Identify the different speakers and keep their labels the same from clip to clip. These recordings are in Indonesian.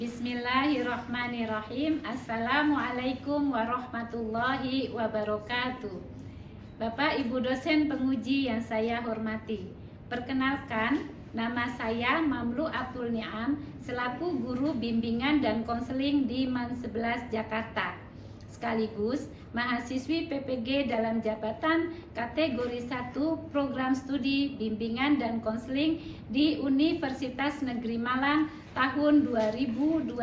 Speaker 1: Bismillahirrahmanirrahim. Assalamualaikum warahmatullahi wabarakatuh. Bapak Ibu dosen penguji yang saya hormati, perkenalkan, nama saya Mamlu Abdul Niam selaku guru bimbingan dan konseling di MAN 11 Jakarta, sekaligus mahasiswi PPG dalam jabatan kategori 1 program studi bimbingan dan konseling di Universitas Negeri Malang tahun 2023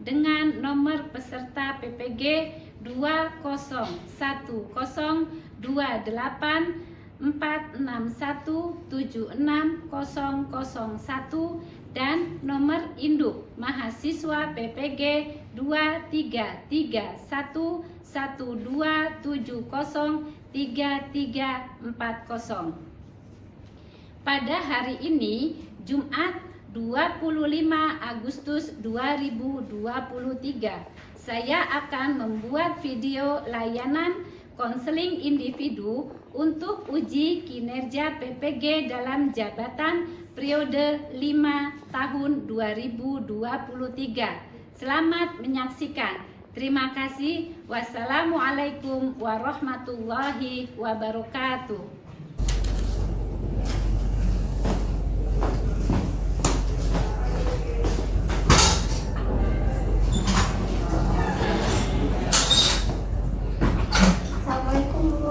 Speaker 1: dengan nomor peserta PPG 2012846176001 dan nomor induk mahasiswa PPG 2331127033340. Pada hari ini Jumat 25 Agustus 2023, saya akan membuat video layanan konseling individu untuk uji kinerja PPG dalam jabatan periode 5 tahun 2023. Selamat menyaksikan. Terima kasih. Wassalamualaikum warahmatullahi wabarakatuh.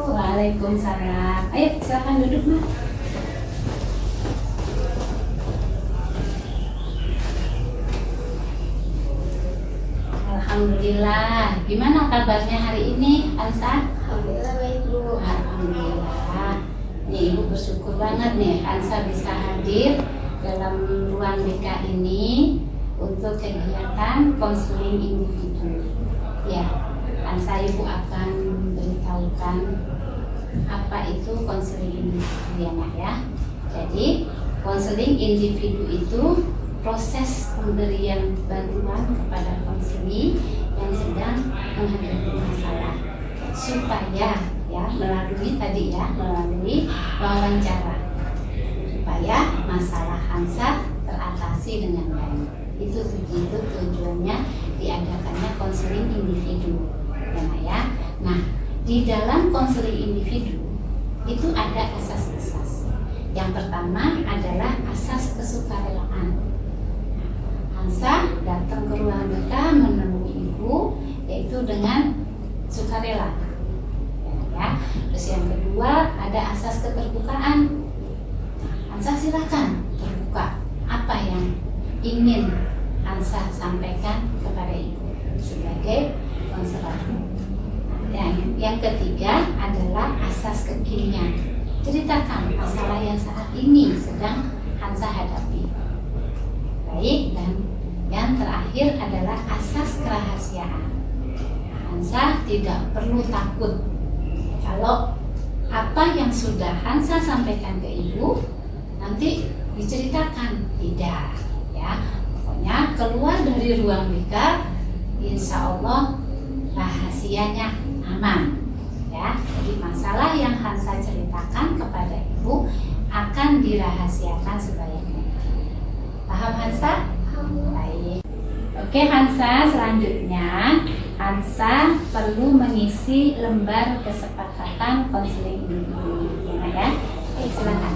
Speaker 1: Waalaikumsalam. Ayo silakan duduk, Mbak. Alhamdulillah. Gimana kabarnya hari ini, Hansa?
Speaker 2: Alhamdulillah baik, Bu.
Speaker 1: Alhamdulillah. Nih, Ibu bersyukur banget nih Hansa bisa hadir dalam ruang BK ini untuk kegiatan konseling individu. Ya, Hansa Ibu akan beritahukan apa itu konseling individu ya, Nak ya. Jadi konseling individu itu proses pemberian bantuan kepada konseli yang sedang menghadapi masalah supaya ya melalui wawancara supaya masalah Hansa teratasi dengan baik. Itu tujuannya diadakannya konseling individu ya, Nak ya. Nah, di dalam konseling individu itu ada asas-asas. Yang pertama adalah asas kesukarelaan. Hansa datang ke ruang BK menemui Ibu yaitu dengan sukarela. Ya. Terus yang kedua ada asas keterbukaan. Hansa silakan terbuka apa yang ingin Hansa sampaikan kepada Ibu sebagai konselor. Yang ketiga adalah asas kekinian. Ceritakan masalah yang saat ini sedang Hansa hadapi. Baik, dan yang terakhir adalah asas kerahasiaan. Hansa tidak perlu takut kalau apa yang sudah Hansa sampaikan ke Ibu nanti diceritakan. Tidak, ya. Pokoknya keluar dari ruang BK, insya Allah rahasianya aman ya. Jadi masalah yang Hansa ceritakan kepada Ibu akan dirahasiakan sebaik mungkin. Paham Hansa? Baik. Oke Hansa, selanjutnya Hansa perlu mengisi lembar kesepakatan konseling individu ya. Oke, silakan.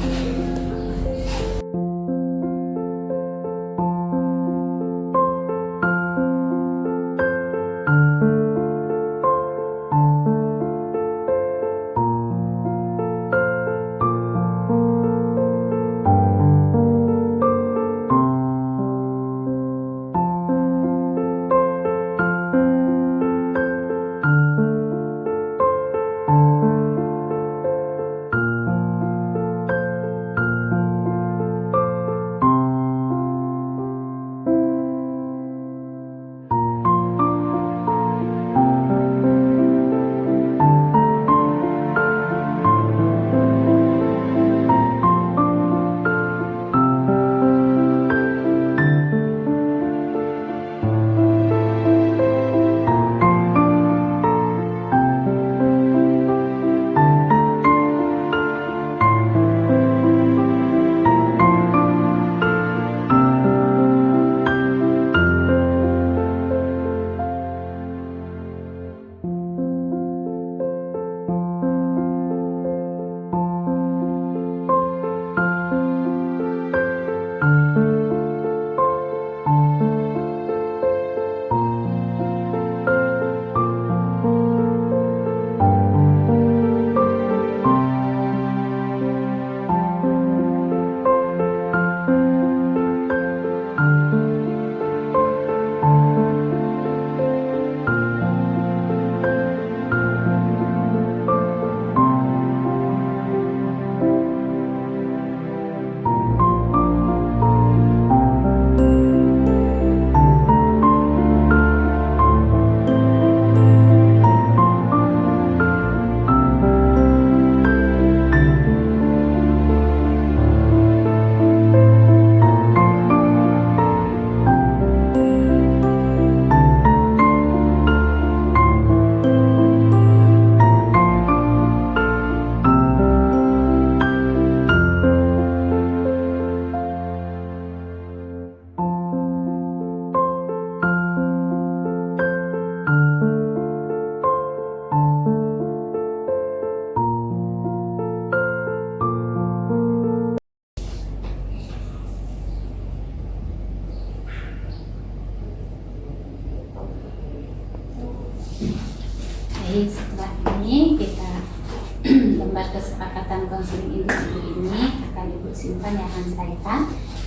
Speaker 1: setelah ini kita lembar kesepakatan konseling individu ini akan Ibu simpan ya Hansa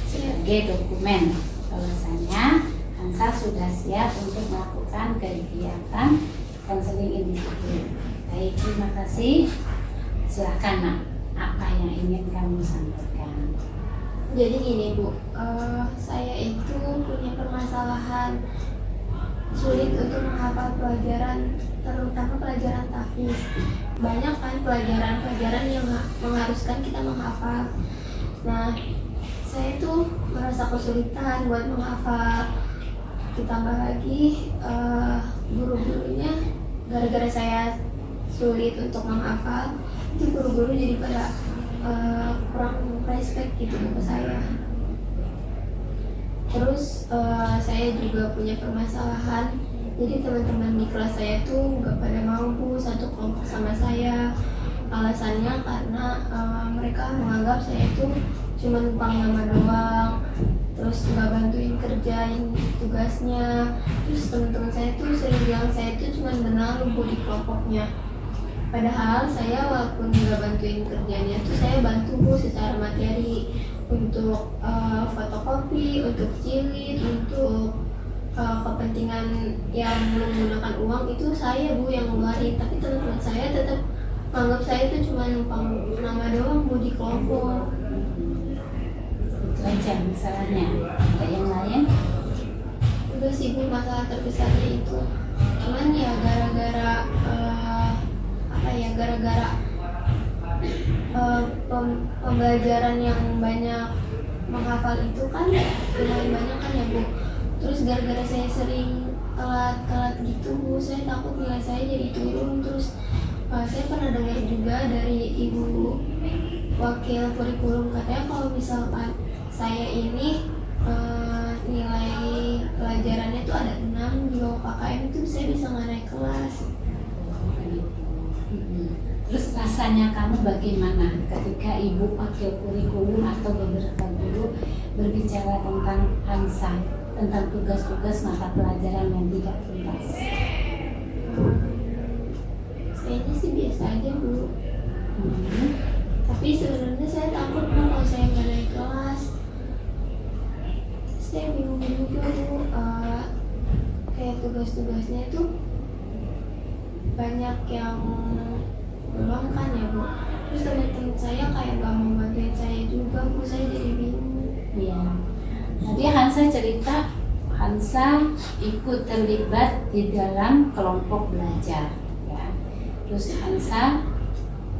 Speaker 1: sebagai dokumen bahwasanya Hansa sudah siap untuk melakukan kegiatan konseling individu. Baik, terima kasih. Silakan Nak, apa yang ingin kamu sampaikan?
Speaker 2: Jadi gini Bu, saya itu punya permasalahan sulit untuk menghafal pelajaran, terutama pelajaran tahfiz. Banyak kan pelajaran-pelajaran yang mengharuskan kita menghafal. Nah, saya tuh merasa kesulitan buat menghafal. Ditambah lagi guru-gurunya, gara-gara saya sulit untuk menghafal, itu guru-guru jadi pada kurang respect gitu ke saya. Terus saya juga punya permasalahan, jadi teman-teman di kelas saya tuh gak pada mau Bu satu kelompok sama saya. Alasannya karena mereka menganggap saya tuh cuma numpang nama doang, terus nggak bantuin kerjain tugasnya. Terus teman-teman saya tuh sering bilang saya tuh cuma benalu Bu di kelompoknya. Padahal saya walaupun nggak bantuin kerjanya tuh saya bantu Bu secara materi untuk fotokopi, untuk jilid, untuk kepentingan yang menggunakan uang itu saya Bu yang ngeluarin. Tapi teman-teman saya tetap menganggap saya itu cuma numpang nama doang Bu di kelompok.
Speaker 1: Itu aja masalahnya. Ada yang lain?
Speaker 2: Udah sih Bu, masalah terbesarnya itu. Cuman ya gara-gara pembelajaran yang banyak menghafal itu kan lumayan banyak kan ya Bu. Terus gara-gara saya sering telat gitu Bu, saya takut nilai saya jadi turun. Terus saya pernah dengar juga dari Ibu Wakil Kurikulum, katanya kalau misalkan saya ini nilai pelajarannya tuh ada 6 di bawah KKM itu saya bisa nggak naik kelas.
Speaker 1: Terus rasanya kamu bagaimana ketika Ibu Wakil Kurikulum atau beberapa guru berbicara tentang Hansa, tentang tugas-tugas mata pelajaran yang tidak tuntas?
Speaker 2: Kayaknya sih biasa aja Bu. Tapi sebenarnya saya takut Bu kalau saya nggak naik kelas. Saya bingung juga Bu, kayak tugas-tugasnya itu banyak yang belum kan ya Bu. Terus teman-teman saya kayak gak mau bantuin saya juga Bu, saya jadi bingung.
Speaker 1: Iya. Tadi Hansa cerita Hansa ikut terlibat di dalam kelompok belajar, ya. Terus Hansa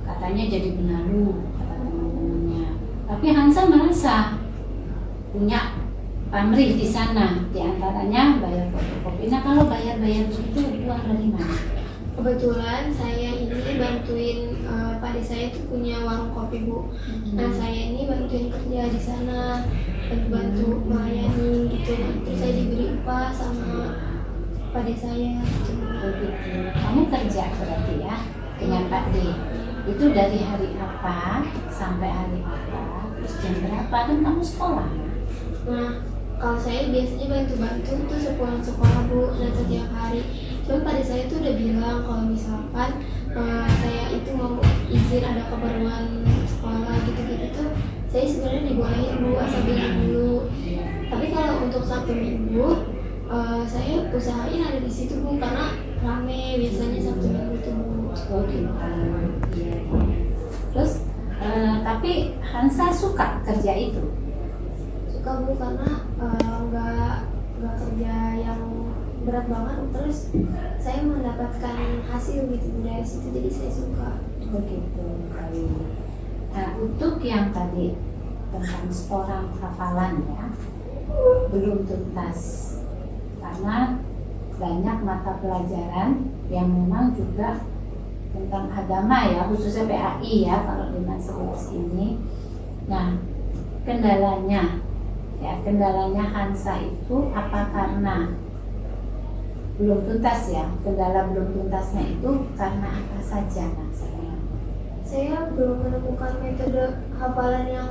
Speaker 1: katanya jadi benalu kata teman-temannya. Tapi Hansa merasa punya pamrih di sana, di antaranya bayar fotokopi. Nah kalau bayar-bayar begitu uang dari mana?
Speaker 2: Kebetulan saya ini bantuin padi saya itu punya warung kopi Bu. Nah saya ini bantuin kerja di sana, bantu melayani gitu. Terus saya diberi upah sama padi saya. Gitu.
Speaker 1: Kamu kerja berarti ya dengan Pak D. Itu dari hari apa sampai hari apa? Terus jam berapa? Kan kamu sekolah.
Speaker 2: Nah kalau saya biasanya bantu-bantu tuh sepulang sekolah Bu, dan setiap hari. Cuma pada saya tuh udah bilang kalau misalkan saya itu mau izin ada keperluan sekolah gitu-gitu tuh saya sebenarnya dibolehin Bu, asal bilang dulu. Tapi kalau untuk Sabtu Minggu saya usahain ada di situ Bu, karena rame biasanya Sabtu Minggu tuh Bu.
Speaker 1: Oh gitu. Terus tapi Hansa suka kerja itu?
Speaker 2: Suka Bu, karena nggak kerja yang berat banget, terus saya mendapatkan hasil gitu dari situ, jadi saya suka.
Speaker 1: Begitu. Nah untuk yang tadi tentang setoran hafalan ya belum tuntas karena banyak mata pelajaran yang memang juga tentang agama ya, khususnya PAI ya kalau di masa ini. Nah kendalanya Hansa itu apa karena belum tuntas ya? Kendala belum tuntasnya itu karena apa saja Nak?
Speaker 2: Saya belum menemukan metode hafalan yang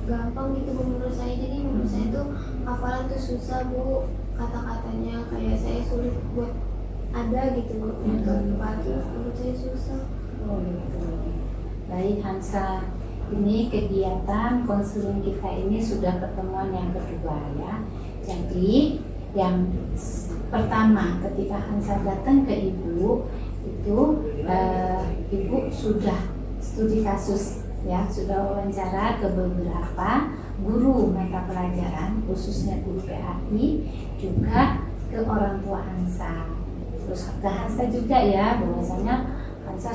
Speaker 2: gampang gitu menurut saya. Jadi menurut saya tuh hafalan tuh susah Bu, kata-katanya kayak saya sulit buat ada gitu Bu. Pagi menurut saya susah.
Speaker 1: Oh gitu. Baik Hansa, ini kegiatan konseling kita ini sudah pertemuan yang kedua ya. Jadi yang pertama ketika Hansa datang ke Ibu itu Ibu sudah studi kasus ya, sudah wawancara ke beberapa guru mata pelajaran khususnya guru PAI, juga ke orang tua Hansa. Terus ke Hansa juga ya, bahwasanya Hansa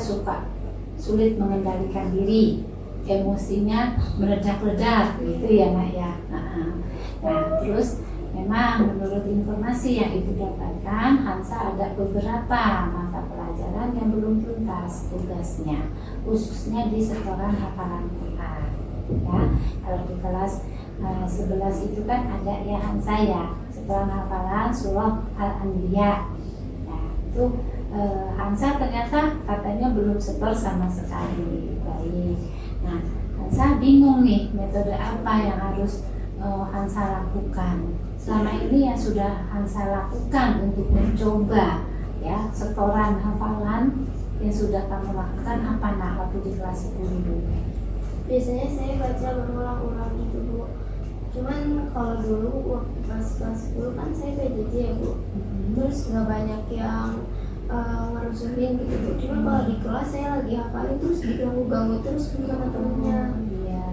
Speaker 1: sulit mengendalikan diri, emosinya meledak-ledak gitu ya Nak ya. Nah terus memang menurut informasi yang Ibu dapatkan, Hansa ada beberapa mata pelajaran yang belum tuntas tugasnya, khususnya di setoran hafalan Quran. Ya, kalau di kelas 11 itu kan ada ya Hansa ya, setoran hafalan surah Al-Anbiya. Nah itu Hansa ternyata katanya belum setor sama sekali. Baik. Nah Hansa bingung nih metode apa yang harus Hansa lakukan. Selama ini yang sudah Hansa lakukan untuk mencoba ya setoran hafalan yang sudah kamu lakukan apa Nak waktu di kelas 10 dulu?
Speaker 2: Biasanya saya baca berulang-ulang gitu Bu. Cuman kalau dulu waktu kelas 10 kan saya PJJ ya Bu. Terus nggak banyak yang ngerusuhin gitu Bu. Cuma kalau di kelas saya lagi hafalin terus diganggu-ganggu terus sama temennya.
Speaker 1: Iya.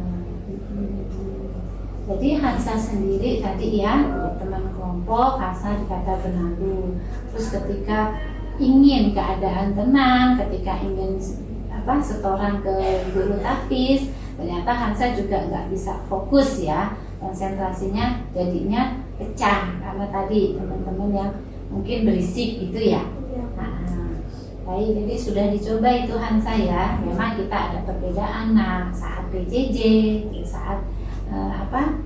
Speaker 1: Jadi Hansa sendiri tadi ya teman kelompok Hansa dikata benalu. Terus ketika ingin keadaan tenang, ketika ingin setoran ke guru tahfiz, ternyata Hansa juga nggak bisa fokus ya, konsentrasinya jadinya pecah karena tadi teman-teman yang mungkin berisik gitu ya. Baik, jadi sudah dicoba itu Hansa ya. Memang kita ada perbedaan saat PJJ, saat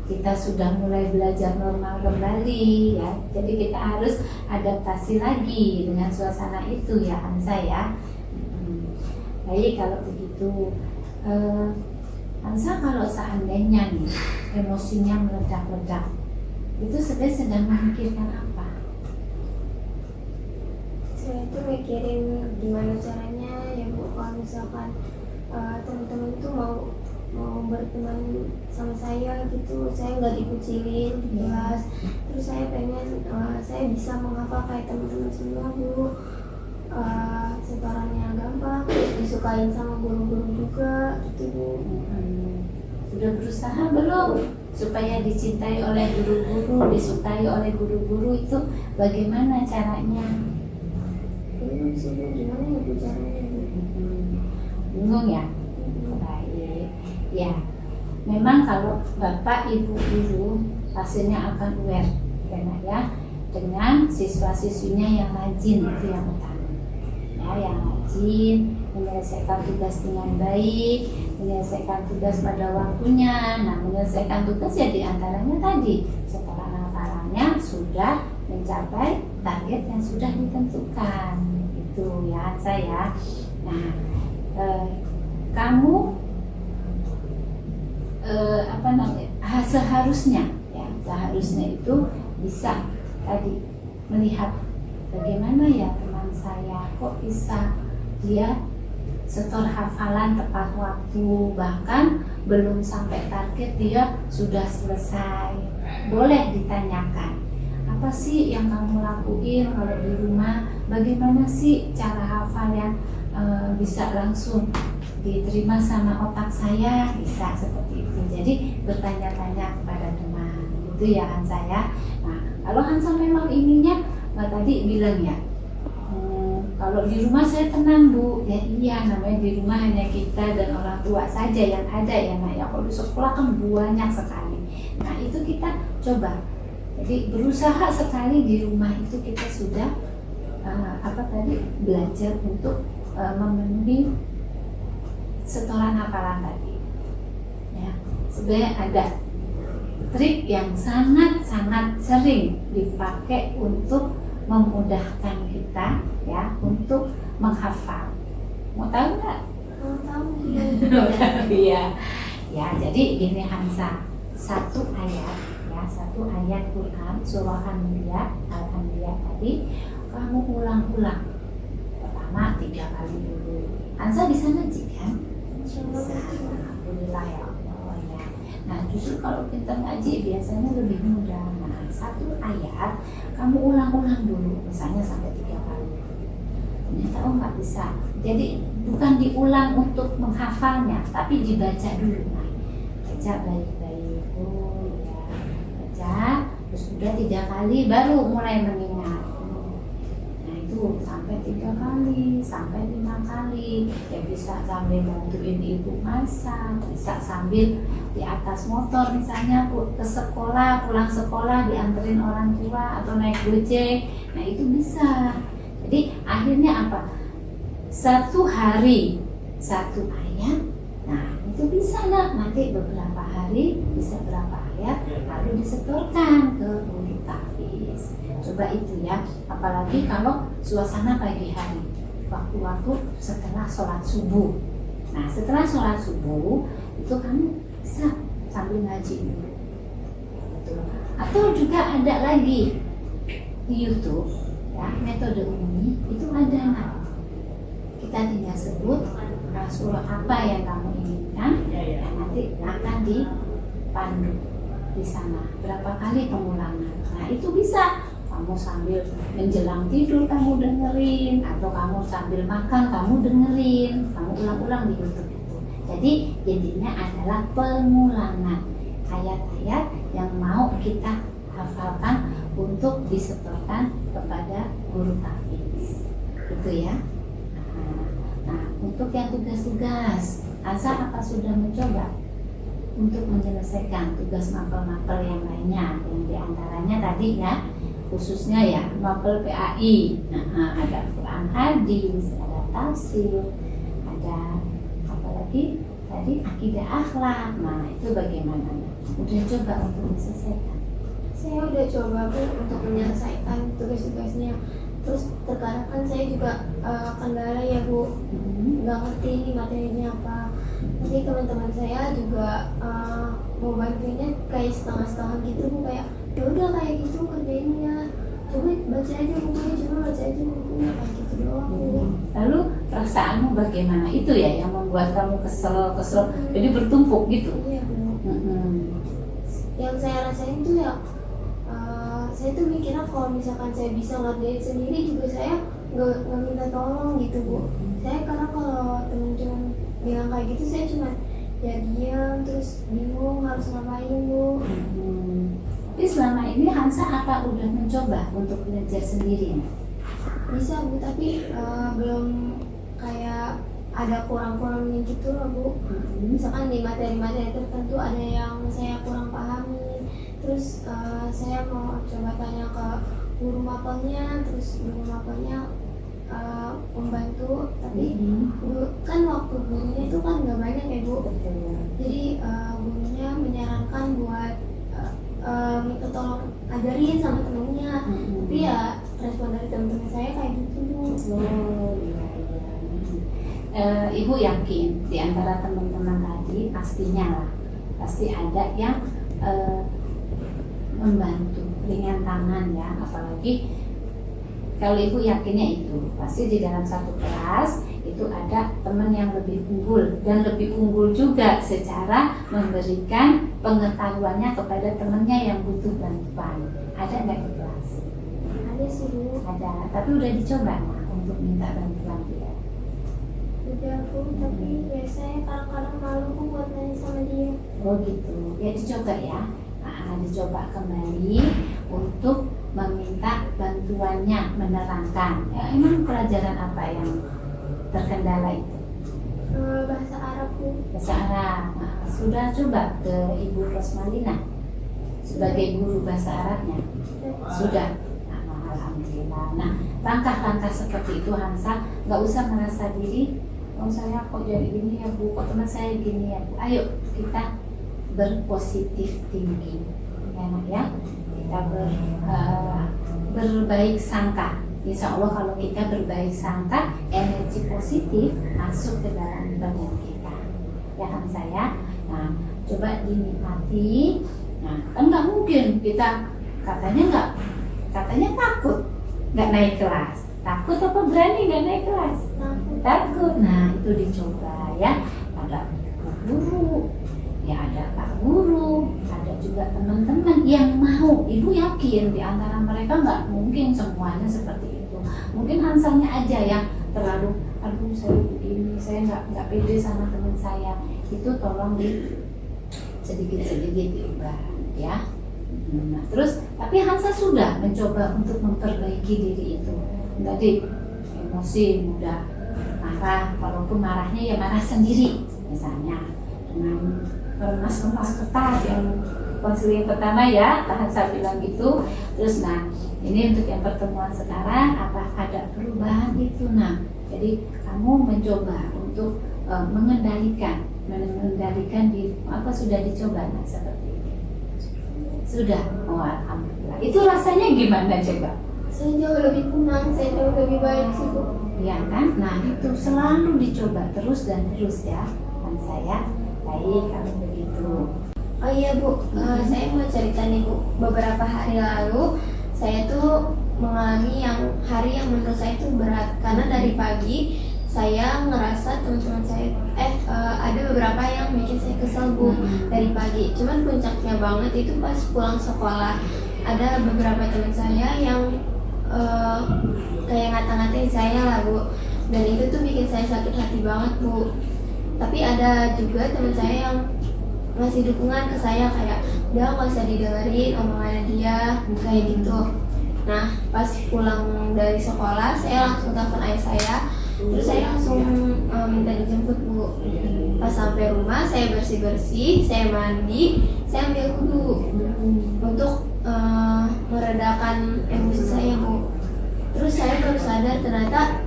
Speaker 1: kita sudah mulai belajar normal kembali ya. Jadi kita harus adaptasi lagi dengan suasana itu ya Hansa ya. Baik kalau begitu Hansa kalau seandainya nih emosinya meledak-ledak itu sebenarnya sedang memikirkan apa?
Speaker 2: Saya tuh mikirin gimana caranya ya Bu, kalau misalkan teman-teman itu mau berteman sama saya gitu, saya nggak dikucilin di kelas. Terus saya pengen saya bisa menghafal kayak teman-teman semua Bu. Setorannya gampang, terus disukain sama guru-guru juga gitu Bu.
Speaker 1: Sudah berusaha belum supaya dicintai oleh guru-guru, disukai oleh guru-guru, itu bagaimana caranya?
Speaker 2: Bingung sih Bu, gimana ya Bu caranya Bu?
Speaker 1: Bingung ya? Baik. Ya, memang kalau Bapak Ibu guru pastinya akan aware ya dengan siswa-siswinya yang rajin, itu yang utama. Ya, yang rajin, menyelesaikan tugas dengan baik, menyelesaikan tugas pada waktunya. Nah, menyelesaikan tugas ya diantaranya tadi setoran hafalannya sudah mencapai target yang sudah ditentukan. Itu ya saya. Nah, kamu seharusnya itu bisa tadi melihat bagaimana ya teman saya kok bisa dia setor hafalan tepat waktu, bahkan belum sampai target dia sudah selesai. Boleh ditanyakan, apa sih yang kamu lakuin kalau di rumah, bagaimana sih cara hafal yang bisa langsung diterima sama otak saya, bisa seperti itu. Jadi bertanya-tanya kepada teman, itu ya Hansa ya. Nah, kalau Hansa memang ininya tadi bilang ya, kalau di rumah saya tenang Bu, ya iya, namanya di rumah hanya kita dan orang tua saja yang ada ya Nak ya. Kalau di sekolah kan banyak sekali. Nah itu kita coba, jadi berusaha sekali di rumah itu kita sudah belajar untuk memenuhi setoran hafalan tadi. Ya, sebenarnya ada trik yang sangat-sangat sering dipakai untuk memudahkan kita ya untuk menghafal. Mau tahu nggak?
Speaker 2: Mau tahu
Speaker 1: Iya. Ya, jadi gini Hansa, satu ayat Quran surah Al-Anbiya tadi, kamu ulang-ulang. Pertama 3 kali dulu. Hansa bisa ngaji kan? Bisa. Alhamdulillah ya Allah ya. Nah justru kalau kita ngaji biasanya lebih mudah. Nah 1 ayat kamu ulang-ulang dulu, misalnya sampai 3 kali. Ternyata nggak bisa. Jadi bukan diulang untuk menghafalnya, tapi dibaca dulu. Nah, baca baik-baik, ya, baca, terus udah 3 kali baru mulai mengingat. Nah itu sampai 3 kali, sampai 5 kali. Ya bisa sambil bantuin ibu masak, bisa sambil di atas motor misalnya ke sekolah, pulang sekolah dianterin orang tua atau naik gojek. Nah itu bisa. Jadi akhirnya apa? 1 hari 1 ayat. Nah itu bisa nanti beberapa hari bisa berapa ayat lalu disetorkan ke guru tahfiz. Coba itu ya, apalagi kalau suasana pagi hari, waktu-waktu setelah sholat subuh. Nah setelah sholat subuh itu kamu bisa sambil ngaji dulu. Atau juga ada lagi di YouTube ya, metode Umi itu ada. Nah kita tinggal sebut surah apa yang kamu inginkan, dan nanti akan dipandu di sana berapa kali pengulangan. Nah itu bisa kamu sambil menjelang tidur kamu dengerin, atau kamu sambil makan kamu dengerin, kamu ulang-ulang di YouTube itu. Jadi intinya adalah pengulangan ayat-ayat yang mau kita hafalkan untuk disetorkan kepada guru tahfiz. Gitu ya. Nah, untuk yang tugas-tugas, Asa apa sudah mencoba untuk menyelesaikan tugas mapel-mapel yang lainnya, yang diantaranya tadi ya, khususnya ya mapel PAI. Nah, ada Quran hadis, ada tafsir, ada apa lagi? Tadi akidah akhlak. Nah, itu bagaimana? Udah coba untuk menyelesaikan?
Speaker 2: Saya udah coba Bu untuk menyelesaikan tugas-tugasnya. Terus terkadang kan saya juga kendala ya Bu, nggak ngerti ini materinya apa. Nanti teman-teman saya juga mau bantuinnya kayak setengah-setengah gitu Bu, kayak ya udah kayak gitu kerjainnya, coba baca aja bukunya, coba baca aja bukunya, kayak gitu doang Bu.
Speaker 1: Lalu perasaanmu bagaimana? Itu ya yang membuat kamu kesel, jadi bertumpuk gitu.
Speaker 2: Iya Bu. Yang saya rasain tuh ya, saya tuh mikirnya kalau misalkan saya bisa ngerjain sendiri juga saya nggak minta tolong gitu Bu. Saya karena kalau teman-teman bilang kayak gitu saya cuma ya diam terus bingung harus ngapain Bu.
Speaker 1: Tapi selama ini Hansa apa udah mencoba untuk belajar sendiri?
Speaker 2: Bisa Bu, tapi belum kayak ada kurang-kurangnya gitu loh Bu. Misalkan di materi-materi tertentu ada yang saya kurang pahami. Terus saya mau coba tanya ke guru mapelnya, terus guru mapelnya membantu, tapi kan waktu gurunya itu kan nggak banyak ya Bu. Jadi gurunya menyarankan buat minta tolong ajarin sama temennya, tapi ya respon dari teman-teman saya kayak gitu Bu.
Speaker 1: Ibu yakin di antara teman-teman tadi pastinya lah, pasti ada yang membantu ringan tangan ya, apalagi kalau ibu yakinnya itu pasti di dalam satu kelas itu ada teman yang lebih unggul dan lebih unggul juga secara memberikan pengetahuannya kepada temannya yang butuh bantuan. Ada nggak di kelas?
Speaker 2: Ada sih Bu.
Speaker 1: Ada, tapi udah dicoba nah, untuk minta bantuan dia?
Speaker 2: Udah Bu, tapi ya saya kadang-kadang malu Bu buat nanya sama dia.
Speaker 1: Oh gitu, ya dicoba ya. Nah, dicoba kembali untuk meminta bantuannya menerangkan. Ya, emang pelajaran apa yang terkendala itu?
Speaker 2: Bahasa Arab Bu.
Speaker 1: Bahasa Arab. Nah, sudah coba ke Ibu Rosmalina sebagai guru bahasa Arabnya? Sudah. Nah, alhamdulillah. Nah, langkah-langkah seperti itu Hansa nggak usah merasa diri. Oh saya kok jadi gini ya Bu, kok teman saya gini ya Bu. Ayo kita berpositif tinggi, ya nak ya. Kita berbaik sangka. Insya Allah kalau kita berbaik sangka, energi positif masuk ke dalam badan kita. Ya kan saya. Nah, coba dinikmati. Nah, kan nggak mungkin kita katanya takut. nggak naik kelas. Takut apa berani nggak naik kelas? Takut. Nah itu dicoba ya. Ada guru, ya ada pak guru, ada juga teman-teman yang mau. Ibu yakin di antara mereka nggak mungkin semuanya seperti itu. Mungkin Hansanya aja yang terlalu, aduh saya begini, saya nggak pede sama teman saya. Itu tolong sedikit-sedikit diubah ya. Nah, terus tapi Hansa sudah mencoba untuk memperbaiki diri itu. Tadi emosi mudah marah, walaupun marahnya ya marah sendiri, misalnya dengan remas-remas kertas yang konseling pertama ya, Hansa bilang gitu. Terus nah ini untuk yang pertemuan sekarang, apa ada perubahan itu? Nah jadi kamu mencoba untuk mengendalikan diri. Apa sudah dicoba? Nah seperti itu sudah. Oh alhamdulillah. Itu rasanya gimana coba?
Speaker 2: Saya jauh lebih tenang, saya jauh lebih baik sih Bu.
Speaker 1: Ya kan? Nah itu selalu dicoba terus dan terus ya. Dan saya baik kalau begitu.
Speaker 2: Oh iya Bu, saya mau cerita nih Bu. Beberapa hari lalu saya tuh mengalami hari yang menurut saya itu berat. Karena dari pagi saya ngerasa teman-teman saya ada beberapa yang bikin saya kesel Bu dari pagi. Cuman puncaknya banget itu pas pulang sekolah. Ada beberapa teman saya yang kayak ngata-ngatain saya lah Bu. Dan itu tuh bikin saya sakit hati banget Bu. Tapi ada juga teman saya yang ngasih dukungan ke saya kayak udah nggak usah didengerin omongannya dia kayak gitu. Nah pas pulang dari sekolah saya langsung telepon ayah saya. Terus saya langsung minta dijemput Bu. Pas sampai rumah saya bersih-bersih, saya mandi, saya ambil wudhu untuk meredakan emosi saya Bu. Terus saya baru sadar ternyata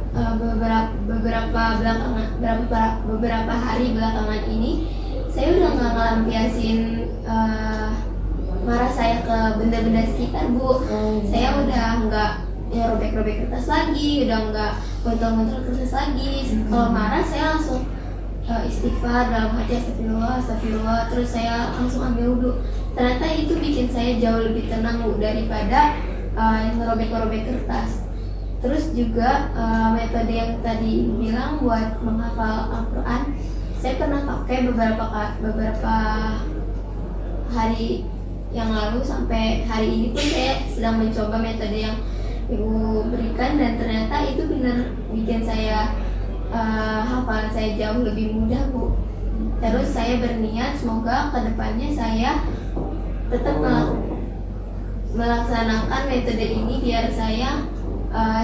Speaker 2: beberapa hari belakangan ini saya udah nggak ngelampiasin marah saya ke benda-benda sekitar Bu. Saya udah nggak robek-robek kertas lagi, udah nggak gontor-gontor kertas lagi. Kalau marah saya langsung istighfar dalam hati, astagfirullah, terus saya langsung ambil wudhu. Ternyata itu bikin saya jauh lebih tenang Bu daripada ngerobek-robek kertas. Terus juga metode yang tadi bilang buat menghafal Al-Quran, saya pernah pakai beberapa hari yang lalu sampai hari ini pun saya sedang mencoba metode yang Ibu berikan, dan ternyata itu benar bikin saya hafalan saya jauh lebih mudah Bu. Terus saya berniat semoga kedepannya saya tetap melaksanakan metode ini biar saya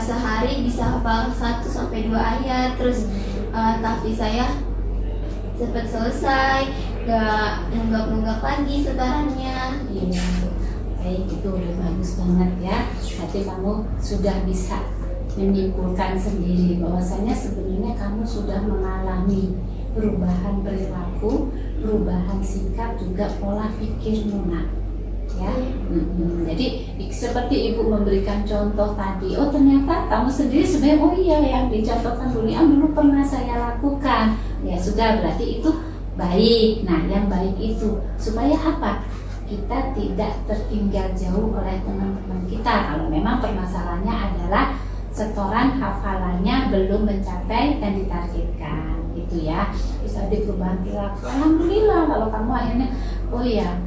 Speaker 2: sehari bisa hafal 1-2 ayat. Terus tahfiz saya cepat selesai, gak nunggak-nunggak lagi setorannya.
Speaker 1: Iya, baik, itu udah bagus banget ya. Nanti kamu sudah bisa menyimpulkan sendiri bahwasanya sebenarnya kamu sudah mengalami perubahan perilaku, perubahan sikap, juga pola pikirmu nak. Ya, jadi seperti Ibu memberikan contoh tadi, oh ternyata kamu sendiri sebenarnya, oh iya yang dicontohkan dulu pernah saya lakukan. Ya sudah, berarti itu baik. Nah yang baik itu supaya apa? Kita tidak tertinggal jauh oleh teman-teman kita. Kalau memang permasalahannya adalah setoran hafalannya belum mencapai yang ditargetkan, gitu ya. Terus ada perubahan perilaku. Alhamdulillah kalau kamu akhirnya, oh iya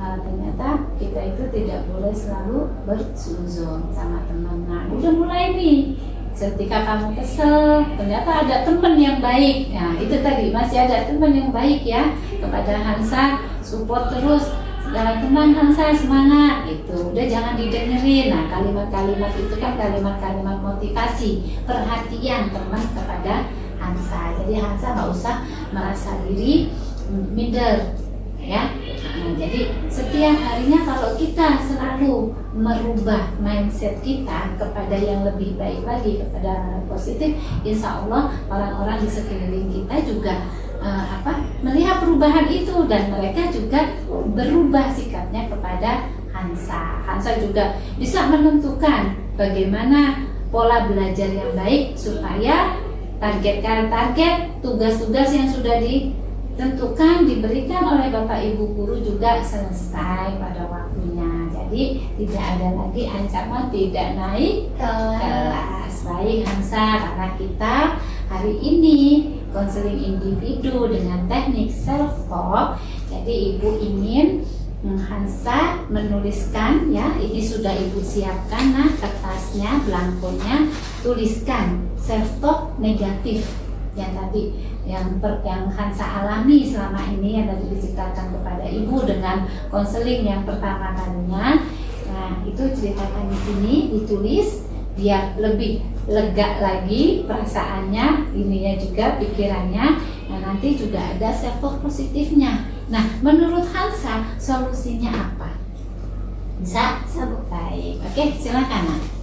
Speaker 1: ternyata kita itu tidak boleh selalu bersuzon sama teman. Nah udah mulai nih, ketika kamu kesel ternyata ada teman yang baik. Nah itu tadi masih ada teman yang baik ya. Kepada Hansa support terus, tenang Hansa, semangat gitu. Udah jangan didengerin. Nah kalimat-kalimat itu kan kalimat-kalimat motivasi, perhatian teman kepada Hansa. Jadi Hansa nggak usah merasa diri minder ya. Nah, jadi setiap harinya kalau kita selalu merubah mindset kita kepada yang lebih baik lagi, kepada positif, insya Allah orang-orang di sekeliling kita juga melihat perubahan itu, dan mereka juga berubah sikapnya kepada Hansa. Hansa juga bisa menentukan bagaimana pola belajar yang baik supaya target tugas-tugas yang sudah ditentukan diberikan oleh Bapak Ibu guru juga selesai pada waktunya. Jadi Jadi tidak ada lagi ancaman tidak naik kelas. Baik Hansa, karena kita hari ini konseling individu dengan teknik self talk. Jadi Ibu ingin Hansa menuliskan, ya, ini sudah Ibu siapkan, nah kertasnya, belangkonya, tuliskan self talk negatif yang tadi yang Hansa alami selama ini yang tadi diceritakan kepada Ibu dengan konseling yang pertama kalinya. Nah, itu ceritakan di sini, ditulis biar lebih lega lagi perasaannya, ininya juga pikirannya. Nah, nanti juga ada self talk positifnya. Nah, menurut Hansa solusinya apa? Bisa? Baik. Oke, silakan, Nak.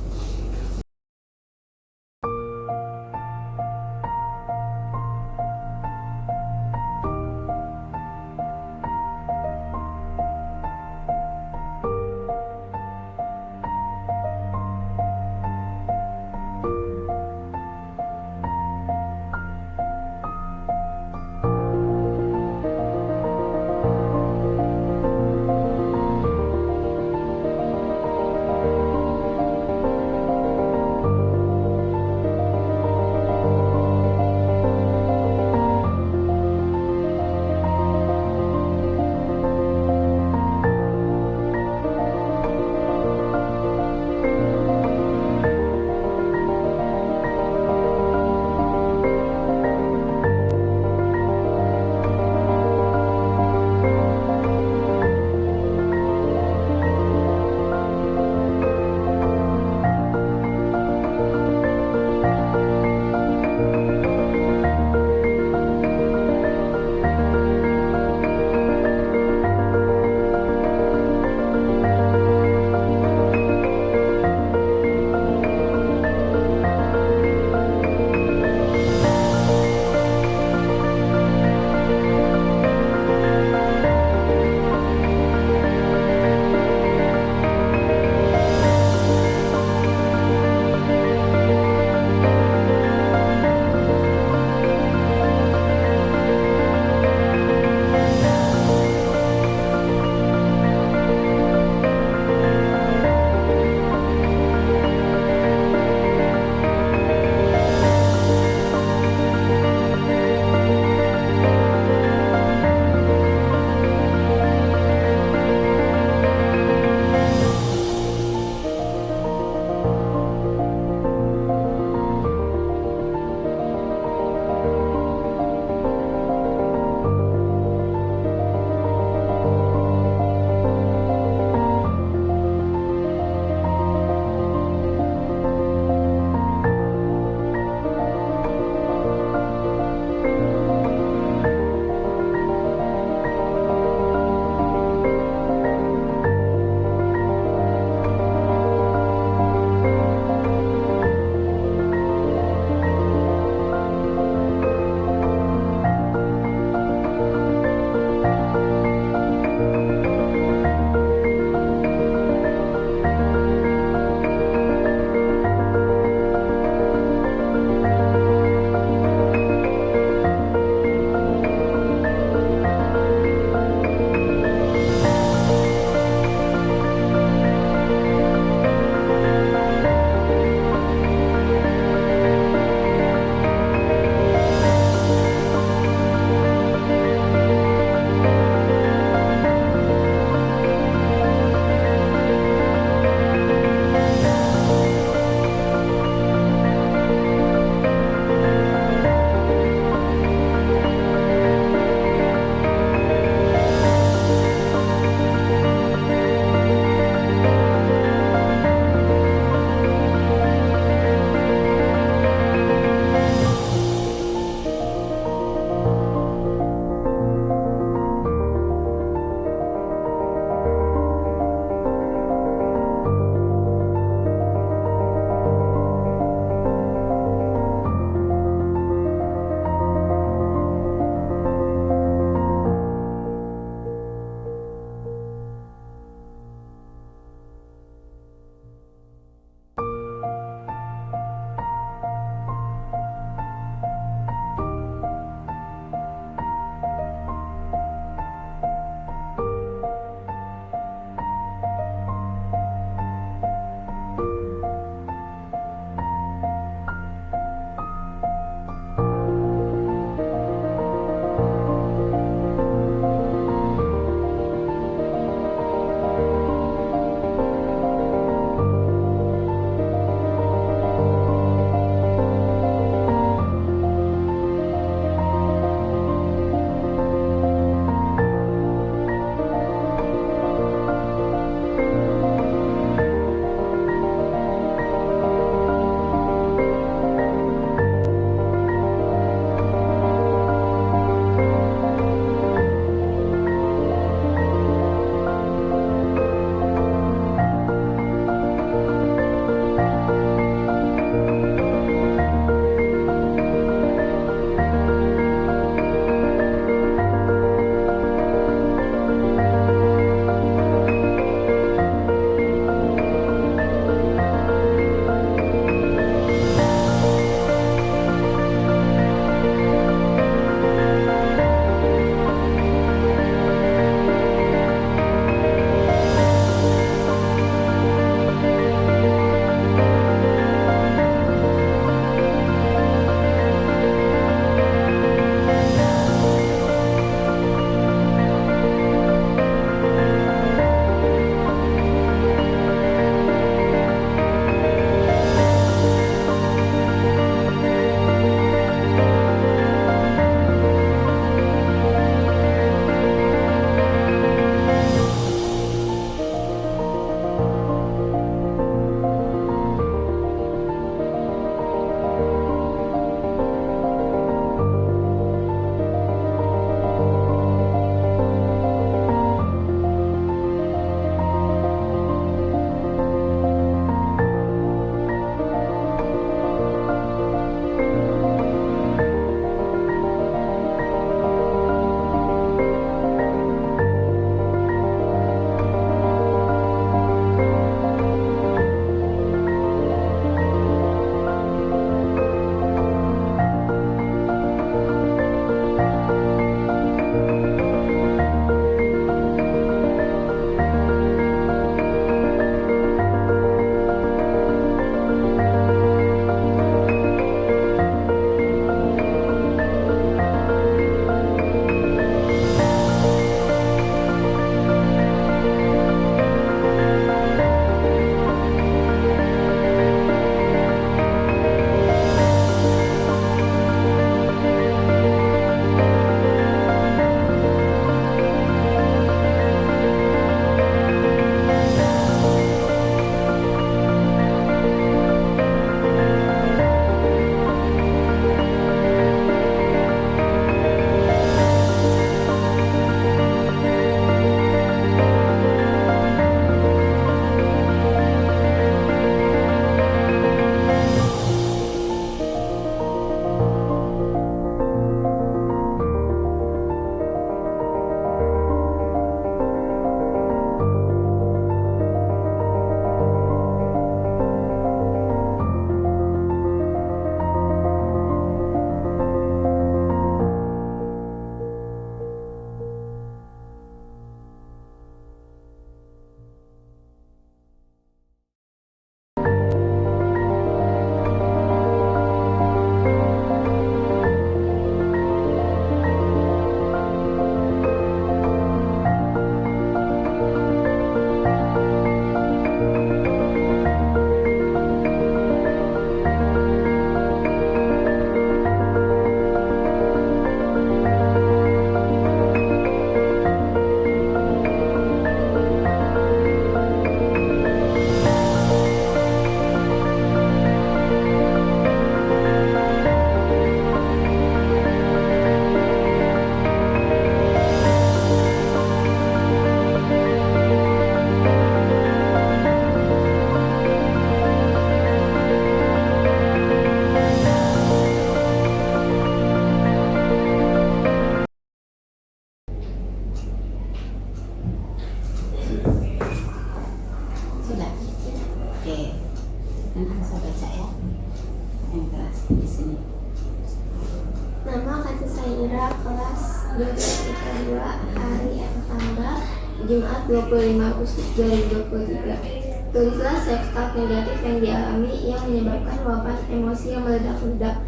Speaker 2: Saira kelas 12 IPA 2 hari yang tanggal Jumat 25 Agustus 2023. Tulislah self-talk negatif yang dialami yang menyebabkan luapan emosi yang meledak-ledak.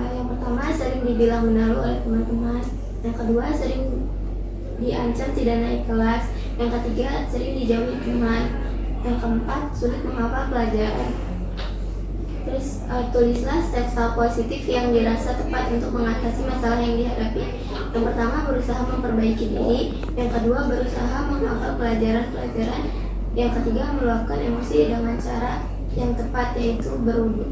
Speaker 2: Yang pertama, sering dibilang menaruh oleh teman-teman. Yang kedua, sering diancam tidak naik kelas. Yang ketiga, sering dijauhi teman. Yang keempat, sulit menghafal pelajaran. Terus tulislah self-talk positif yang dirasa tepat untuk mengatasi masalah yang dihadapi. Yang pertama, berusaha memperbaiki diri. Yang kedua, berusaha menghafal pelajaran-pelajaran. Yang ketiga, meluapkan emosi dengan cara yang tepat, yaitu berwudu.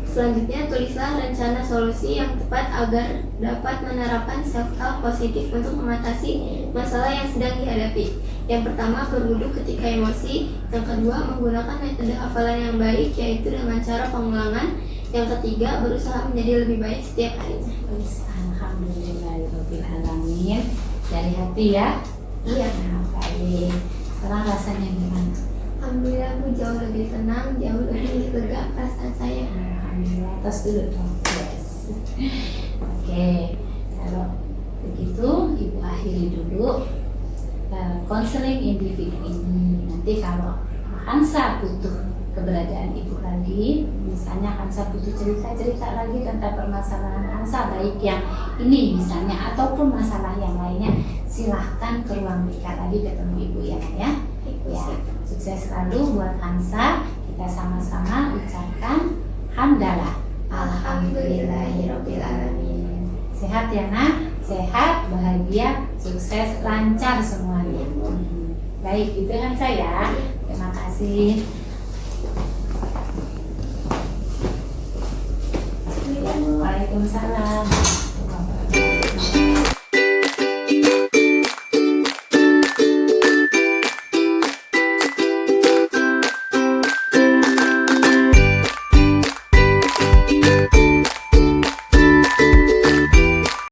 Speaker 2: Selanjutnya, tulislah rencana solusi yang tepat agar dapat menerapkan self-talk positif untuk mengatasi masalah yang sedang dihadapi. Yang pertama, berwudu ketika emosi. Yang kedua, menggunakan metode hafalan yang baik, yaitu dengan cara pengulangan. Yang ketiga, berusaha menjadi lebih baik setiap harinya.
Speaker 1: Alhamdulillahirobbilalamin. Dari hati ya.
Speaker 2: Iya.
Speaker 1: Nah, baik. Sekarang rasanya gimana?
Speaker 2: Alhamdulillah, Bu, jauh lebih tenang, jauh lebih lega perasaan saya.
Speaker 1: Alhamdulillah. Terus dulu dong. Yes. Oke. Kalau begitu, Ibu akhiri dulu konseling individu ini. Nanti kalau Hansa butuh keberadaan Ibu lagi, misalnya Hansa butuh cerita-cerita lagi tentang permasalahan Hansa, baik yang ini misalnya ataupun masalah yang lainnya, silahkan ke ruang BK lagi ketemu Ibu ya, ya. Ya, sukses selalu buat Hansa. Kita sama-sama ucapkan hamdalah. Alhamdulillahirobbilalamin. Sehat ya nak, sehat, bahagia, sukses, lancar semuanya. Baik, itu kan saya. Terima kasih. Waalaikumsalam.